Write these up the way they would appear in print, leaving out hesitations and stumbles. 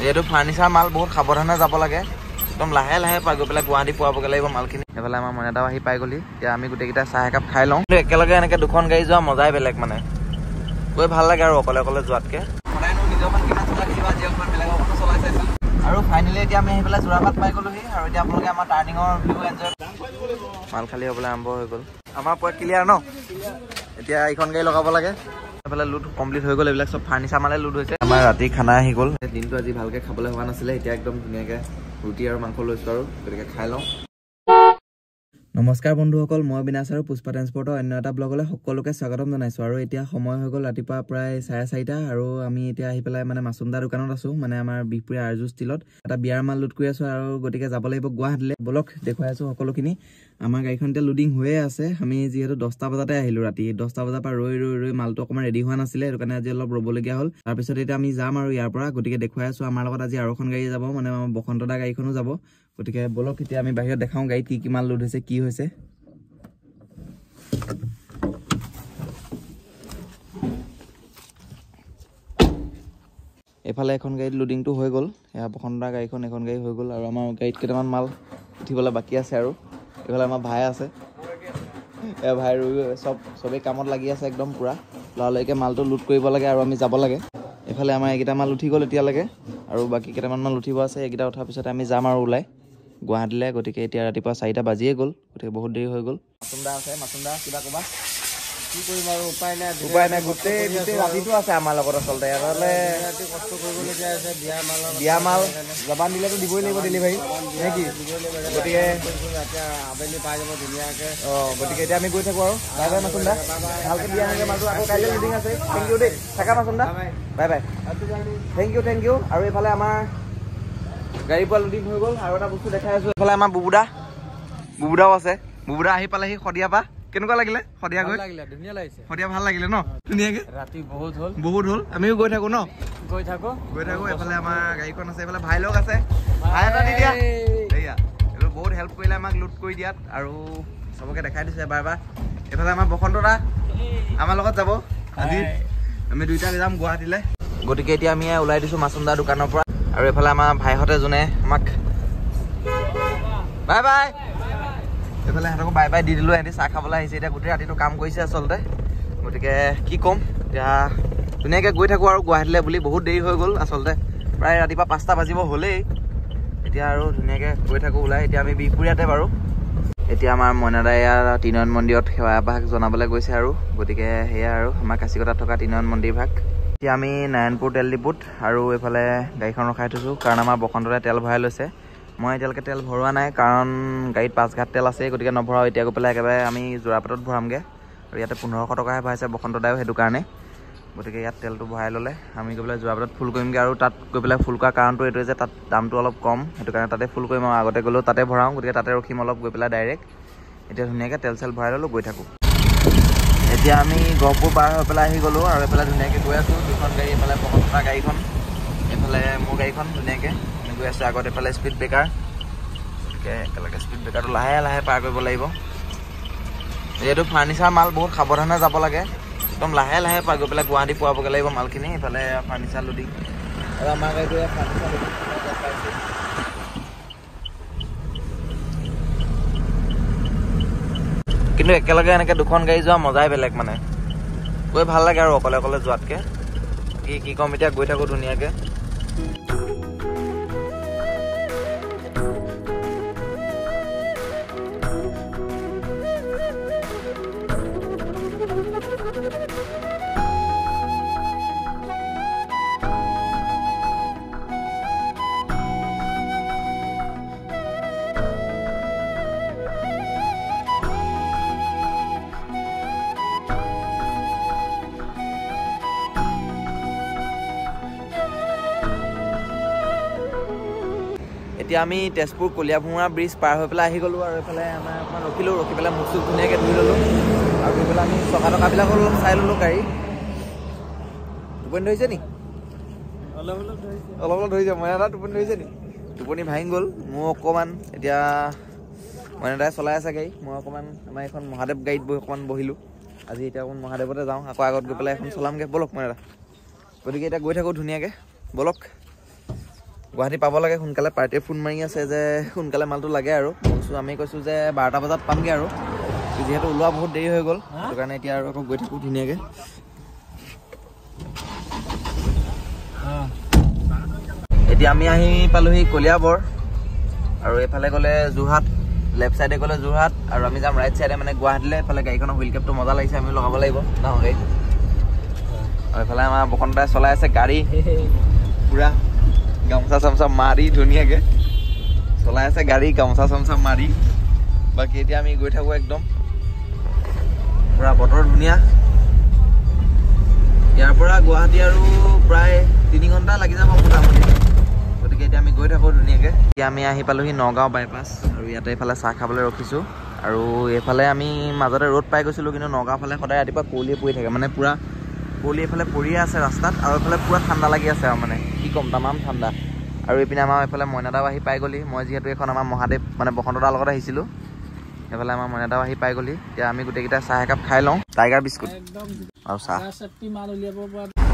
যেহেতু ফাৰ্নিচাৰ মাল বহুত সাৱধানে যাব লাগে, একদম লাহে লাহে পাই গৈ পেলাই গুৱাহাটী পোৱাবগৈ লাগিব মালখিনি। সেইফালে আমাৰ মইনাদাও আহি পাই গ'লি। এতিয়া আমি গোটেইকেইটা চাহ একাপ খাই লওঁ। কিন্তু একেলগে এনেকৈ দুখন গাড়ী যোৱা মজাই বেলেগ মানে, গৈ ভাল লাগে আৰু অকলে অকলে যোৱাতকৈ। সদায়নো নিজৰখন কিমান চলাই থাকিবা, যিখন বেলেগৰখনো চলাই চাইছোঁ। আৰু ফাইনেলি এতিয়া আমি আহি পেলাই যোৰাবাট পাই গ'লোহি। আৰু এতিয়া আপোনালোকে আমাৰ টাৰ্ণিঙৰ ভিউ এনজয় মাল খালী হ'বলৈ আৰম্ভ হৈ গ'ল। আমাৰ পুৰা ক্লিয়াৰ ন? এতিয়া এইখন গাড়ী লগাব লাগে। এইফালে লুট কমপ্লিট হৈ গ'ল, এইবিলাক চব ফাৰ্নিচাৰ মালে লুট হৈছে। আমাৰ ৰাতি খানা আহি গ'ল। দিনটো আজি ভালকৈ খাবলৈ হোৱা নাছিলে, এতিয়া একদম ধুনীয়াকৈ ৰুটি আৰু মাংস লৈছোঁ আৰু গতিকে খাই লওঁ। নমস্কাৰ বন্ধুসকল, মই বিনাশ আৰু পুষ্পা ট্ৰেন্সপৰ্টৰ অন্য এটা ব্লগলৈ সকলোকে স্বাগতম জনাইছোঁ। আৰু এতিয়া সময় হৈ গ'ল ৰাতিপুৱা প্ৰায় 4:30 আৰু আমি এতিয়া আহি পেলাই মানে মাছুমদা দোকানত আছোঁ, মানে আমাৰ বিহপুৰীয়া আৰজু ষ্টিলত এটা বিয়াৰ মাল লুট কৰি আছোঁ। আৰু গতিকে যাব লাগিব গুৱাহাটীলৈ। বলক দেখুৱাই আছোঁ সকলোখিনি। আমাৰ গাড়ীখন এতিয়া লোডিং হৈয়ে আছে। আমি যিহেতু 10টা বজাতে আহিলোঁ ৰাতি, 10টা বজাৰ পৰা ৰৈ মালটো অকণমান ৰেডি হোৱা নাছিলে, সেইটো কাৰণে আজি অলপ ৰ'বলগীয়া হ'ল। তাৰপিছত এতিয়া আমি যাম আৰু ইয়াৰ পৰা। গতিকে দেখুৱাই আছোঁ আমাৰ লগত আজি আৰু এখন গাড়ী যাব, মানে বসন্তদা গাড়ীখনো যাব। গতিকে বলক এতিয়া আমি বাহিৰত দেখাওঁ গাড়ীত কি মাল লোড হৈছে, কি হৈছে। এইফালে এখন গাড়ীত লোডিংটো হৈ গ'ল, এয়া বসন্তদাৰ গাড়ীখন, এখন গাড়ী হৈ গ'ল। আৰু আমাৰ গাড়ীত কেইটামান মাল উঠিবলৈ বাকী আছে। আৰু এইফালে আমাৰ ভাই আছে, এয়া ভাই চবেই কামত লাগি আছে একদম পূৰা। লৰালৰিকৈ মালটো লোড কৰিব লাগে আৰু আমি যাব লাগে। এইফালে আমাৰ এইকেইটা মাল উঠি গ'ল এতিয়ালৈকে, আৰু বাকী কেইটামান মাল উঠিব আছে। এইকেইটা উঠাৰ পিছতে আমি যাম আৰু ওলাই গুৱাহাটীলৈ। গতিকে এতিয়া ৰাতিপুৱা 4টা বাজিয়ে গ'ল, গতিকে বহুত দেৰি হৈ গ'ল। মাছুমদা আছে, মাছুমদা কিবা ক'বা? কি কৰিম আৰু উপায় নাই, গোটেই ৰাতিটো আছে আমাৰ লগত আচলতে। ইয়াতে কষ্ট কৰিবলগীয়া আছে। বিয়া মাল জবান দিলেতো দিবই লাগিব ডেলিভাৰী নে কি? গতিকে আবেলি পাই যাব ধুনীয়াকৈ। গতিকে এতিয়া আমি গৈ থাকোঁ আৰু। বাই বাই মাছুমদা, ভালকৈ দিয়া নাগে মালটো। আকৌ কাইলৈ মিটিং আছে। থেংক ইউ দেই, থাকা মাছুমদা, বাই বাই। Thank U. আৰু এইফালে আমাৰ গাড়ীৰ পৰা লোডিং হৈ গ'ল। আৰু এটা বস্তু দেখাই আছোঁ, এইফালে আমাৰ বুবুদাও আছে। বুবুদা আহি পালেহি শদিয়াৰ পৰা। কেনেকুৱা লাগিলে শদিয়া গৈ? ধুনীয়া লাগিছে। শদিয়া ভাল লাগিলে ন? ধুনীয়াকৈ ৰাতি বহুত হ'ল। আমিও গৈ থাকোঁ ন? গৈ থাকোঁ। এইফালে আমাৰ গাড়ীখন আছে, এইফালে ভাই লগ আছে। ভাই এটা দি দিয়া। এয়া এইবোৰ বহুত হেল্প কৰিলে আমাক লুট কৰি দিয়াত, আৰু চবকে দেখাই দিছে এবাৰ। এইফালে আমাৰ বসন্তদা আমাৰ লগত যাব আজি। আমি দুইটা যাম গুৱাহাটীলৈ। গতিকে এতিয়া আমি ওলাই দিছোঁ মাছুমদাৰ দোকানৰ পৰা। আৰু এইফালে আমাৰ ভাইহঁতে যোনে আমাক বাই বাই, এইফালে সিহঁতকো বাই বাই দি দিলোঁ। সিহঁতি চাহ খাবলৈ আহিছে। এতিয়া গোটেই ৰাতিটো কাম কৰিছে আচলতে। গতিকে কি ক'ম, এতিয়া ধুনীয়াকৈ গৈ থাকোঁ আৰু গুৱাহাটীলৈ বুলি। বহুত দেৰি হৈ গ'ল আচলতে, প্ৰায় ৰাতিপুৱা 5টা বাজিব হ'লেই। এতিয়া আৰু ধুনীয়াকৈ গৈ থাকোঁ ওলাই। এতিয়া আমি বিহপুৰীয়াতে বাৰু। এতিয়া আমাৰ মইনাদাই ত্ৰিনয়ন মন্দিৰত সেৱা এভাগ জনাবলৈ গৈছে। আৰু গতিকে সেয়া আৰু আমাৰ কাছিকতাত থকা ত্ৰিনয়ন মন্দিৰ ভাগ। এতিয়া আমি নাৰায়ণপুৰ তেল ডিপুত আৰু এইফালে গাড়ীখন ৰখাই থৈছোঁ, কাৰণ আমাৰ বসন্তদাই তেল ভৰাই লৈছে। মই এতিয়ালৈকে তেল ভৰোৱা নাই, কাৰণ গাড়ীত 5 ঘাট তেল আছে। গতিকে নভৰাওঁ। এতিয়া গৈ পেলাই একেবাৰে আমি যোৰাপাটত ভৰামগৈ। আৰু ইয়াতে 1500 টকাহে ভৰাইছে বসন্তদায়ো, সেইটো কাৰণে। গতিকে ইয়াত তেলটো ভৰাই ল'লে আমি গৈ পেলাই যোৰাপাটত ফুল কৰিমগৈ। আৰু তাত গৈ পেলাই ফুল কৰা কাৰণটো এইটোৱে যে তাত দামটো অলপ কম, সেইটো কাৰণে তাতে ফুল কৰিম। আৰু আগতে গ'লেও তাতে ভৰাওঁ, গতিকে তাতে ৰখিম অলপ গৈ পেলাই ডাইৰেক্ট। এতিয়া ধুনীয়াকৈ তেল চেল ভৰাই ল'লোঁ, গৈ থাকোঁ। এতিয়া আমি গহপুৰ পাৰ হৈ পেলাই আহি গ'লোঁ। আৰু এইফালে ধুনীয়াকৈ গৈ আছোঁ। দুখন গাড়ী, এইফালে বসন্তদাৰ গাড়ীখন, এইফালে মোৰ গাড়ীখন। ধুনীয়াকৈ আমি গৈ আছোঁ। আগত এইফালে স্পীড ব্ৰেকাৰ, গতিকে একেলগে স্পীড ব্ৰেকাৰটো লাহে লাহে পাৰ কৰিব লাগিব। যিহেতু ফাৰ্নিচাৰ মাল বহুত সাৱধানে যাব লাগে, একদম লাহে লাহে পাই গৈ পেলাই গুৱাহাটী পোৱাবগৈ লাগিব মালখিনি। এইফালে ফাৰ্নিচাৰ লোডিং, আৰু আমাৰ গাড়ীটো ফাৰ্নিচাৰ লোডিং পাইছোঁ। কিন্তু একেলগে এনেকৈ দুখন গাড়ী যোৱা মজাই বেলেগ মানে, গৈ ভাল লাগে আৰু অকলে অকলে যোৱাতকৈ। কি ক'ম, এতিয়া গৈ থাকোঁ ধুনীয়াকৈ। এতিয়া আমি তেজপুৰ কলীয়াভোমোৰা ব্ৰিজ পাৰ হৈ পেলাই আহি গ'লোঁ। আৰু এইফালে আমাৰ অকণমান ৰখি পেলাই মুখ চুখ ধুনীয়াকৈ ধুই ল'লোঁ। আৰু ধুই পেলাই আমি চকা টকাবিলাকো অলপ চাই ল'লোঁ গাড়ী। টোপনি ধৰিছে নি? অলপ ধৰিছে। মইনাদা টোপনি ধৰিছে নি? টোপনি ভাঙি গ'ল মোৰ অকণমান। এতিয়া মইনাদাই চলাই আছে গাড়ী, মই অকণমান আমাৰ এইখন মহাদেৱ গাড়ীত অকণমান বহিলোঁ আজি। এতিয়া অকণমান মহাদেৱতে যাওঁ, আকৌ আগত গৈ পেলাই এখন চলামগৈ। বলক মইনাদা। গতিকে এতিয়া গৈ থাকোঁ ধুনীয়াকৈ, বলক। গুৱাহাটী পাব লাগে সোনকালে। পাৰ্টিয়ে ফোন মাৰি আছে যে সোনকালে মালটো লাগে আৰু আমি কৈছোঁ যে 12টা বজাত পামগৈ আৰু যিহেতু ওলোৱা বহুত দেৰি হৈ গ'ল সেইটো কাৰণে এতিয়া আৰু আকৌ গৈ থাকোঁ ধুনীয়াকৈ। এতিয়া আমি আহি পালোহি কলিয়াবৰ আৰু এইফালে গ'লে যোৰহাট, লেফ্ট চাইডে গ'লে যোৰহাট আৰু আমি যাম ৰাইট চাইডে মানে গুৱাহাটীলৈ। এইফালে গাড়ীখনৰ হুইল কেপটো মজা লাগিছে, আমি লগাব লাগিব ডাঙৰ গাড়ী। আৰু এইফালে আমাৰ বসন্তই চলাই আছে গাড়ী পুৰা গামোচা চামোচা মাৰি ধুনীয়াকৈ চলাই আছে গাড়ী, গামোচা চামোচা মাৰি। বাকী এতিয়া আমি গৈ থাকোঁ একদম পুৰা বতৰ ধুনীয়া। ইয়াৰ পৰা গুৱাহাটী আৰু প্ৰায় 3 ঘণ্টা লাগি যাব মোটামুটি। গতিকে এতিয়া আমি গৈ থাকোঁ ধুনীয়াকৈ। এতিয়া আমি আহি পালোহি নগাঁও বাইপাছ আৰু ইয়াতে এইফালে চাহ খাবলৈ ৰখিছোঁ। আৰু এইফালে আমি মাজতে ৰ'দ পাই গৈছিলোঁ, কিন্তু নগাঁও ফালে সদায় ৰাতিপুৱা কুঁৱলীয়ে পৰি থাকে, মানে পুৰা কুঁৱলী এইফালে পৰিয়ে আছে ৰাস্তাত। আৰু এইফালে পুৰা ঠাণ্ডা লাগি আছে আৰু মানে কি ক'ম, তামাম ঠাণ্ডা। আৰু এইপিনে আমাৰ এইফালে মইনাদাও আহি পাই গ'লি। মই যিহেতু এইখন আমাৰ মহাদেৱ মানে বসন্তদাৰ লগত আহিছিলোঁ, এইফালে আমাৰ মইনাদাও আহি পাই গ'লি। এতিয়া আমি গোটেইকেইটা চাহ একাপ খাই লওঁ, টাইগাৰ বিস্কুট আৰু চাহ।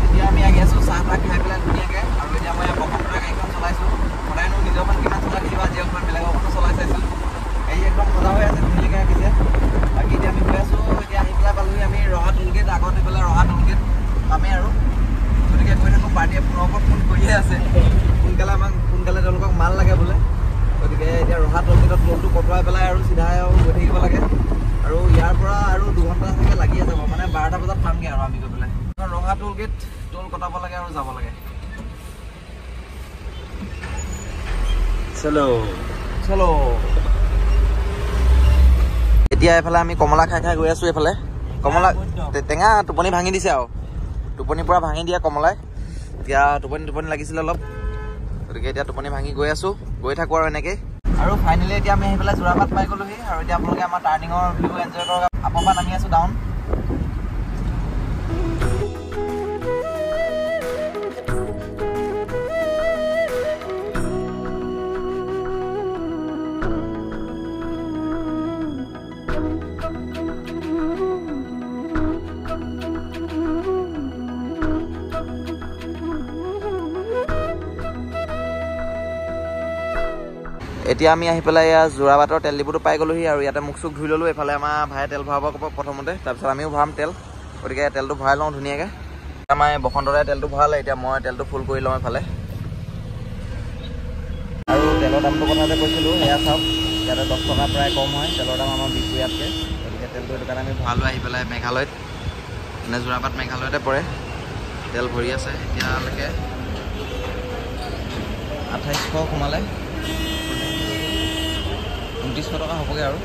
এতিয়া আমি আহি আছোঁ চাহ তাহ খাই পেলাই ধুনীয়াকৈ। আৰু এতিয়া মই বসন্তদাৰ গাড়ীখন চলাইছোঁ। সদায়নো নিজৰখন কিমান চলাই থাকিবা, আজি অকণমান বেলেগৰখনো চলাই চাইছোঁ। গাড়ী একদম মজা হৈ আছে, ধুনীয়াকৈ ৰাখিছে। বাকী এতিয়া আমি গৈ আছোঁ। এতিয়া আহি পেলাই পালোহি আমি ৰহা টোলগেট। আগত গৈ পেলাই ৰহা টোলগেট পামেই আৰু। গতিকে গৈ থাকোঁ। পাৰ্টিয়ে ফোনৰ ওপৰত ফোন কৰিয়ে আছে, সোনকালে তেওঁলোকক মাল লাগে বোলে। গতিকে এতিয়া ৰহা টোলগেটত টোলটো কটোৱাই পেলাই আৰু চিধাই আৰু গৈ থাকিব লাগে। আৰু ইয়াৰ পৰা আৰু 2 ঘণ্টা চাগে লাগিয়ে যাব, মানে 12টা বজাত পামগৈ আৰু আমি গৈ পেলাই। ৰহা টোলগেট টোল কটাব লাগে আৰু যাব লাগে। চলো চলো। এতিয়া এইফালে আমি কমলা খাই খাই গৈ আছোঁ। এইফালে কমলা টেঙা টোপনি ভাঙি দিছে আৰু টোপনি পূৰা ভাঙি দিয়া কমলাই। এতিয়া টোপনি লাগিছিলে অলপ, গতিকে এতিয়া টোপনি ভাঙি গৈ আছোঁ, গৈ থাকোঁ আৰু এনেকৈ। আৰু ফাইনেলি এতিয়া আমি আহি পেলাই যোৰাবাট পাই গ'লোহি। আৰু এতিয়া আপোনালোকে আমাৰ টাৰ্ণিঙৰ ভিউ এনজয় কৰক। আপৰ পৰা নামি আছোঁ ডাউন। এতিয়া আমি আহি পেলাই ইয়াৰ যোৰাবাটৰ তেল ডিপুটো পাই গ'লোহি। আৰু ইয়াতে মুখ চুখ ধুই ল'লোঁ। এইফালে আমাৰ ভাইয়ে তেল ভৰাব প্ৰথমতে, তাৰপিছত আমিও ভৰাম তেল। গতিকে তেলটো ভৰাই লওঁ ধুনীয়াকৈ। আমাৰ বসন্তদাই তেলটো ভৰালে, এতিয়া মই তেলটো ফুল কৰি লওঁ এইফালে। আৰু তেলৰ দামটোৰ কথা যে কৈছিলোঁ, সেয়া চাওক, ইয়াতে 10 টকা প্ৰায় কম হয় তেলৰ দাম আমাৰ বিহপুৰীয়াতকৈ। গতিকে তেলটো সেইটো কাৰণে আমি ভৰালোঁ আহি পেলাই মেঘালয়ত, মানে যোৰাবাট মেঘালয়তে পৰে। তেল ভৰি আছে এতিয়ালৈকে 2800 সোমালে, 2900 টকা হ'বগৈ আৰু।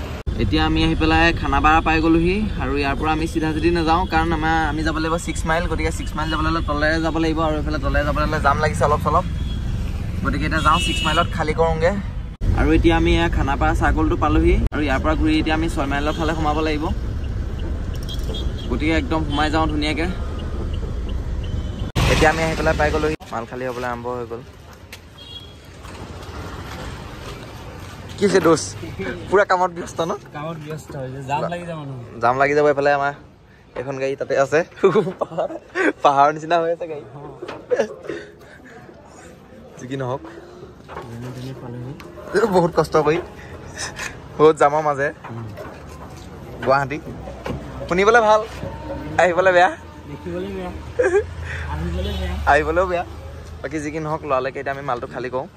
এতিয়া আমি আহি পেলাই খানাপাৰা পাই গ'লোহি। আৰু ইয়াৰ পৰা আমি চিধা চিধি নাযাওঁ, কাৰণ আমি যাব লাগিব 6 মাইল। গতিকে 6 মাইল যাবলৈ হ'লে তলেৰে যাব লাগিব, আৰু এইফালে তলেৰে যাবলৈ হ'লে জাম লাগিছে অলপ চলপ। গতিকে এতিয়া যাওঁ 6 মাইলত খালী কৰোঁগৈ। আৰু এতিয়া আমি খানাপাৰা চাৰ্কলটো পালোহি। আৰু ইয়াৰ পৰা ঘূৰি এতিয়া আমি 6 মাইলৰ ফালে সোমাব লাগিব। গতিকে একদম সোমাই যাওঁ ধুনীয়াকৈ। এতিয়া আমি আহি পেলাই পাই গ'লোহি। মাল খালী হ'বলৈ আৰম্ভ হৈ গ'ল। কি হৈছে দোষ, পুৰা কামত ব্যস্ত ন? কামত ব্যস্ত হৈছে, জাম লাগি যাব নহয়, জাম লাগি যাব। এইফালে আমাৰ এখন গাড়ী তাতে আছে, পাহাৰৰ নিচিনা হৈ আছে গাড়ী। যি কি নহওক বহুত কষ্ট কৰি, বহুত জামৰ মাজে গুৱাহাটী। শুনিবলৈ ভাল, আহিবলৈ বেয়া, আহিবলৈও বেয়া। বাকী যি কি নহওক লৰালৈকে এতিয়া আমি মালটো খালী কৰোঁ।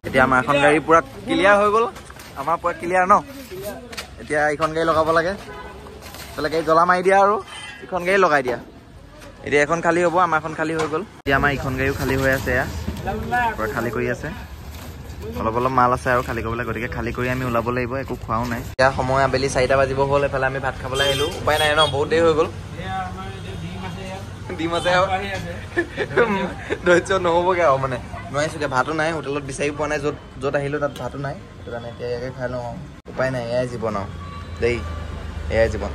এতিয়া আমাৰ এখন গাড়ী পুৰা ক্লিয়াৰ হৈ গ'ল, আমাৰ পুৰা ক্লিয়াৰ ন। এতিয়া এইখন গাড়ী লগাব লাগে, বেলেগ গাড়ী জ্বলা মাৰি দিয়া আৰু ইখন গাড়ী লগাই দিয়া। এতিয়া এখন খালী হ'ব, আমাৰ এখন খালী হৈ গ'ল। এতিয়া আমাৰ ইখন গাড়ীও খালী হৈ আছে, এয়া পুৰা খালী কৰি আছে। অলপ মাল আছে আৰু খালী কৰিবলৈ, গতিকে খালী কৰি আমি ওলাব লাগিব। একো খোৱাও নাই। এতিয়া সময় আবেলি 4টা বাজিব হ'ল। এইফালে আমি ভাত খাবলৈ আহিলোঁ, উপায় নাই ন, বহুত দেৰি হৈ গ'ল। ডিম আছে আৰু ধৈৰ্য নহ'বগৈ আৰু, মানে নোৱাৰিছোঁগৈ। ভাতো নাই, হোটেলত বিচাৰি পোৱা নাই, য'ত আহিলোঁ তাত ভাতো নাই। সেইটো কাৰণে এতিয়া ইয়াকে খাই লওঁ, উপায় নাই। এয়াই জীৱন আৰু দেই, এয়াই জীৱন।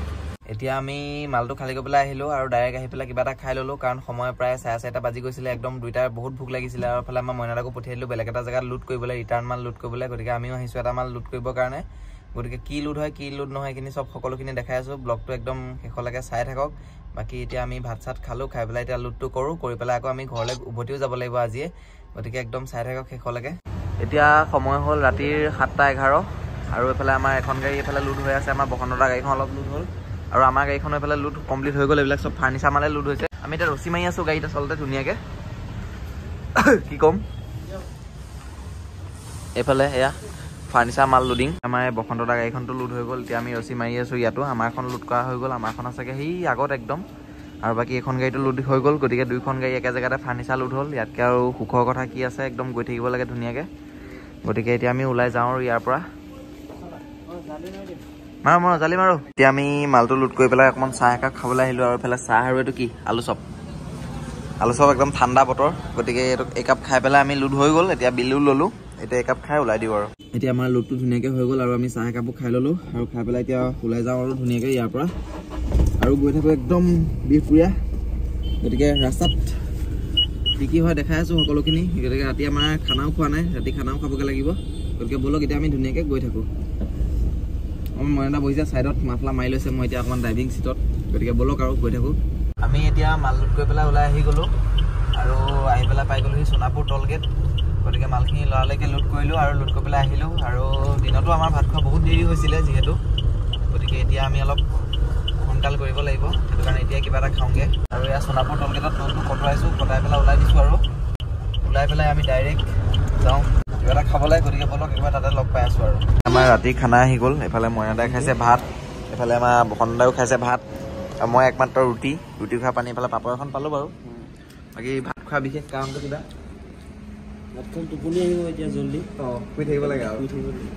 এতিয়া আমি মালটো খালী কৰিবলৈ আহিলোঁ আৰু ডাইৰেক্ট আহি পেলাই কিবা এটা খাই ল'লোঁ, কাৰণ সময় প্ৰায় 4:30 বাজি গৈছিলে। একদম 2টাৰ বহুত ভোক লাগিছিলে। আৰু এইফালে আমাৰ মইনাদাকো পঠিয়াই দিলোঁ বেলেগ এটা জেগাত লুট কৰিবলৈ, ৰিটাৰ্ণ মাল লুট কৰিবলৈ। গতিকে আমিও আহিছোঁ এটা মাল লুট কৰিবৰ কাৰণে। গতিকে কি লুট হয় কি লুট নহয় এইখিনি সকলোখিনি দেখাই আছোঁ। ব্লগটো একদম শেষলৈকে চাই থাকক। বাকী এতিয়া আমি ভাত চাত খালোঁ, খাই পেলাই এতিয়া লুটটো কৰোঁ, কৰি পেলাই আকৌ আমি ঘৰলৈ উভতিও যাব লাগিব আজিয়ে। গতিকে একদম চাই থাকক শেষলৈকে। এতিয়া সময় হ'ল ৰাতিৰ 7:11 আৰু এইফালে আমাৰ এখন গাড়ী এইফালে লোড হৈ আছে। আমাৰ বসন্তদা গাড়ীখন অলপ লোড হ'ল আৰু আমাৰ গাড়ীখনো এইফালে লোড কমপ্লিট হৈ গ'ল। এইবিলাক চব ফাৰ্নিচাৰ মালে লোড হৈছে। আমি এতিয়া ৰছী মাৰি আছোঁ গাড়ীত আচলতে ধুনীয়াকৈ। কি ক'ম, এইফালে এয়া ফাৰ্নিচাৰ মাল লোডিং। আমাৰ বসন্তদা গাড়ীখনটো লোড হৈ গ'ল। এতিয়া আমি ৰছী মাৰি আছোঁ ইয়াতো। আমাৰখন লোড কৰা হৈ গ'ল। আমাৰখন আছেগৈ সেই আগত একদম, আৰু বাকী এইখন গাড়ীটো লোড হৈ গ'ল। গতিকে দুইখন গাড়ী একে জেগাতে ফাৰ্নিচাৰ লোড হ'ল। ইয়াতকৈ আৰু সুখৰ কথা কি আছে, একদম গৈ থাকিব লাগে ধুনীয়াকৈ। গতিকে এতিয়া আমি ওলাই যাওঁ আৰু ইয়াৰ পৰা মাৰো জালি মাৰো। এতিয়া আমি মালটো লোড কৰি পেলাই অকণমান চাহ একাপ খাবলৈ আহিলোঁ। আৰু এইফালে চাহ আৰু এইটো কি আলু চপ একদম ঠাণ্ডা বতৰ। গতিকে এইটো একাপ খাই পেলাই আমি লোড হৈ গ'ল। এতিয়া বিলো ল'লোঁ। এতিয়া একাপ খাই ওলাই দিওঁ আৰু। এতিয়া আমাৰ লোডটো ধুনীয়াকৈ হৈ গ'ল আৰু আমি চাহ একাপো খাই ল'লোঁ আৰু খাই পেলাই এতিয়া ওলাই যাওঁ আৰু ধুনীয়াকৈ ইয়াৰ পৰা আৰু গৈ থাকোঁ একদম বিহপুৰীয়া। গতিকে ৰাস্তাত কি হয় দেখাই আছোঁ সকলোখিনি। গতিকে ৰাতি আমাৰ খানাও খোৱা নাই, ৰাতি খানাও খাবগৈ লাগিব। গতিকে ব'লক এতিয়া আমি ধুনীয়াকৈ গৈ থাকোঁ। মই এটা বহিছে ছাইডত মাফলা মাৰি লৈছে, মই এতিয়া অকণমান ড্ৰাইভিং ছিটত। গতিকে ব'লক আৰু গৈ থাকোঁ। আমি এতিয়া মাল লোড কৰি পেলাই ওলাই আহি গ'লোঁ আৰু আহি পেলাই পাই গ'লোহি সোণাপুৰ টল গেট। গতিকে মালখিনি লৰালৈকে লোড কৰিলোঁ আৰু লোড কৰি পেলাই আহিলোঁ। আৰু দিনতো আমাৰ ভাত খোৱা বহুত দেৰি হৈছিলে যিহেতু, গতিকে এতিয়া আমি অলপ সোনকাল কৰিব লাগিব। সেইটো কাৰণে এতিয়া কিবা এটা খাওঁগৈ। আৰু এয়া সোণাপুৰ টল গেটত টলটো কটোৱাইছোঁ, কটাই পেলাই ওলাই দিছোঁ আৰু ওলাই পেলাই আমি ডাইৰেক্ট যাওঁ কিবা এটা খাবলৈ। গতিকে ব'লক একেবাৰে তাতে লগ পাই আছোঁ আৰু। আমাৰ ৰাতি খানা আহি গ'ল। এইফালে মইনাদাই খাইছে ভাত, এইফালে আমাৰ বসন্তদাও খাইছে ভাত, আৰু মই একমাত্ৰ ৰুটি খোৱা পানী। এইফালে পাপৰ এখন পালোঁ বাৰু। বাকী ভাত খোৱা বিশেষ কাৰণটো কিবা ভাতখন টোপনি আহিব এতিয়া জল্দি। শুই থাকিব লাগে আৰু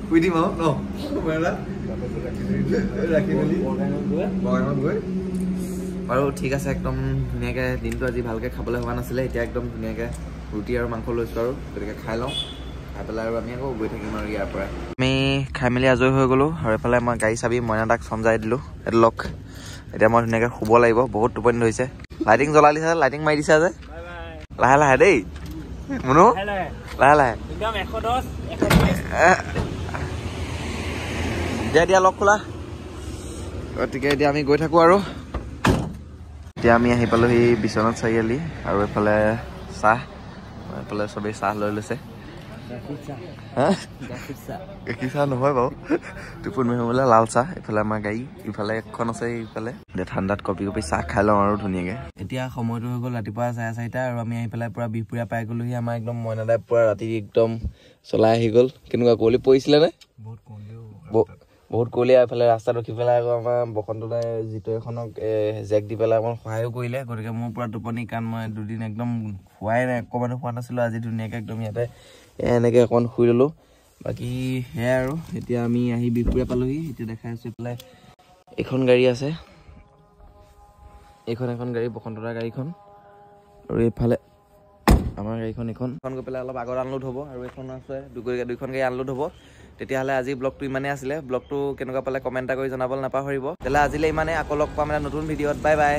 শুই দিম আৰু ন ৰাখি মেলি বগানত গৈ বাৰু। ঠিক আছে, একদম ধুনীয়াকৈ দিনটো আজি ভালকৈ খাবলৈ হোৱা নাছিলে। এতিয়া একদম ধুনীয়াকৈ ৰুটি আৰু মাংস লৈছোঁ আৰু গতিকে খাই লওঁ। খাই পেলাই আৰু আমি আকৌ গৈ থাকিম আৰু ইয়াৰ পৰা। আমি খাই মেলি আজৰি হৈ গ'লোঁ আৰু এইফালে মই গাড়ী চাবি মইনাদাক চমজাই দিলোঁ। এইটো লওক। এতিয়া মই ধুনীয়াকৈ শুব লাগিব, বহুত টোপনি ধৰিছে। লাইটিং জ্বলাই দিছে, লাইটিং মাৰি দিছে যে। লাহে লাহে দেই মুনু, লাহে লাহে দিয়া লগ খোলা। গতিকে এতিয়া আমি গৈ থাকোঁ আৰু। এতিয়া আমি আহি পালোঁহি বিশ্বনাথ চাৰিআলি আৰু এইফালে চাহ, এইফালে চবেই চাহ লৈ লৈছে। গাখীৰ চাহ নহয় বাৰু, টোপনি মাৰিবলৈ লাল চাহ। এইফালে আমাৰ গাড়ী, ইফালে এখন আছে ইফালে। এতিয়া ঠাণ্ডাত কপি চাহ খাই লওঁ আৰু ধুনীয়াকৈ। এতিয়া সময়টো হৈ গ'ল ৰাতিপুৱা 4:30 আৰু আমি আহি পেলাই পূৰা বিহপুৰীয়া পাই গ'লোহি। আমাৰ একদম মইনাদাই পূৰা ৰাতি একদম চলাই আহি গ'ল। কেনেকুৱা কুঁৱলী পৰিছিলে নে? বহুত কুঁৱলী। এইফালে ৰাস্তাত ৰখি পেলাই আকৌ আমাৰ বসন্তদাই জিতু এখনক জেক দি পেলাই অকণ সহায়ো কৰিলে। গতিকে মোৰ পূৰা টোপনি, কাৰণ মই দুদিন একদম শুৱাই নাই, অকণমানো শুৱা নাছিলোঁ। আজি ধুনীয়াকৈ একদম ইয়াতে এনেকৈ অকণ শুই ল'লোঁ। বাকী সেয়াই আৰু। এতিয়া আমি আহি বিহপুৰীয়া পালোঁহি। এতিয়া দেখাই আছোঁ এইফালে এইখন গাড়ী আছে, এখন গাড়ী বসন্তদাৰ গাড়ীখন, আৰু এইফালে আমাৰ গাড়ীখন। এইখন গৈ পেলাই অলপ আগত আনলোড হ'ব আৰু এইখন আছে দুইখন গাড়ী আনলোড হ'ব। তেতিয়াহ'লে আজি ব্লগটো ইমানেই আছিলে। ব্লগটো কেনেকুৱা পালে কমেণ্ট এটা কৰি জনাবলৈ নাপাহৰিব। তেতিয়াহ'লে আজিলৈ ইমানেই, আকৌ লগ পাম এটা নতুন ভিডিঅ'ত। Bye bye.